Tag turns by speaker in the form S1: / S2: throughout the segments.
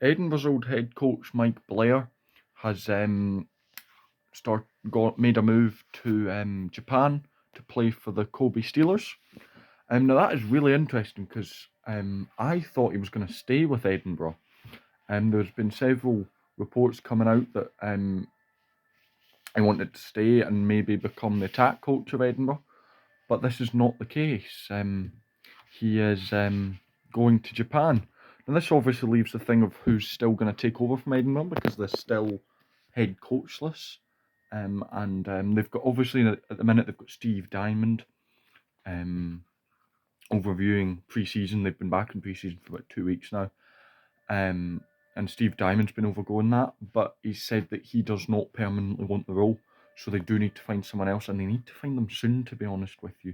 S1: Edinburgh's old head coach Mike Blair has made a move to Japan to play for the Kobe Steelers. Now that is really interesting because I thought he was going to stay with Edinburgh. There's been several reports coming out that he wanted to stay and maybe become the attack coach of Edinburgh, but this is not the case. He is going to Japan. Now this obviously leaves the thing of who's still going to take over from Edinburgh because they're still head coachless. They've got, obviously at the minute, they've got Steve Diamond overviewing pre-season. They've been back in pre-season for about 2 weeks now. And Steve Diamond's been overgoing that, but he said that he does not permanently want the role, so they do need to find someone else, and they need to find them soon, to be honest with you,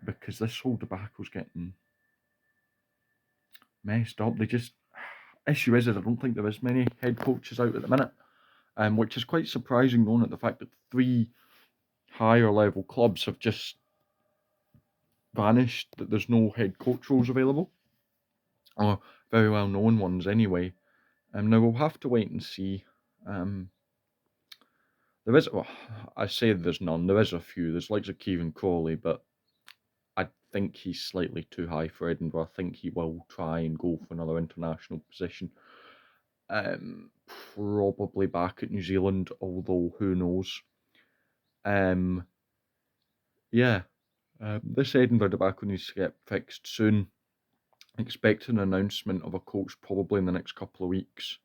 S1: because this whole debacle's getting messed up. Issue is I don't think there is many head coaches out at the minute, which is quite surprising, knowing the fact that 3 higher level clubs have just vanished, that there's no head coach roles available, or very well known ones anyway. Now we'll have to wait and see. There is, well, I say there's none. There is a few. There's likes of Kieran Crawley, but I think he's slightly too high for Edinburgh. I think he will try and go for another international position. Probably back at New Zealand, although who knows. This Edinburgh debacle needs to get fixed soon. Expect an announcement of a coach probably in the next couple of weeks.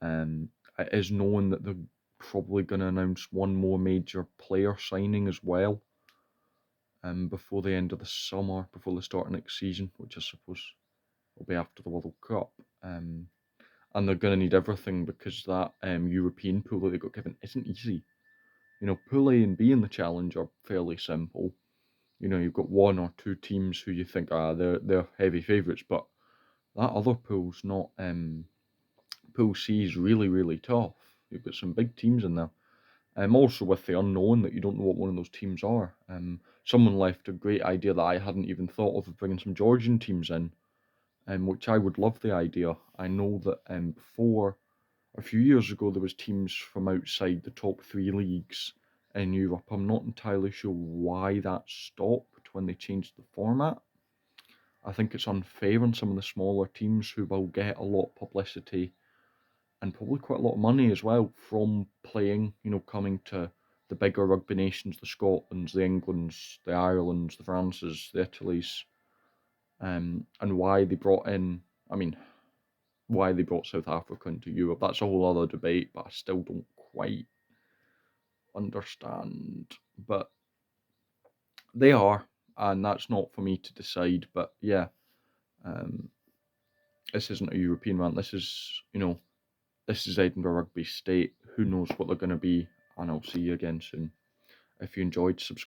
S1: It is known that they're probably going to announce one more major player signing as well before the end of the summer, before the start of next season, which I suppose will be after the World Cup. And they're going to need everything because that European pool that they got given isn't easy. Pool A and B in the Challenge are fairly simple. You've got 1 or 2 teams who you think they're heavy favourites, but that other pool's not. Pool C is really, really tough. You've got some big teams in there. Also with the unknown that you don't know what one of those teams are. Someone left a great idea that I hadn't even thought of bringing some Georgian teams in, which I would love the idea. I know that before, a few years ago, there was teams from outside the top 3 leagues in Europe. I'm not entirely sure why that stopped when they changed the format. I think it's unfair on some of the smaller teams who will get a lot of publicity and probably quite a lot of money as well from playing, coming to the bigger rugby nations, the Scotlands, the Englands, the Irelands, the Frances, the Italys, and why they brought South Africa into Europe. That's a whole other debate, but I still don't quite understand. But they are, and that's not for me to decide. But yeah, this isn't a European rant. This is, this is Edinburgh Rugby State. Who knows what they're going to be? And I'll see you again soon. If you enjoyed, subscribe.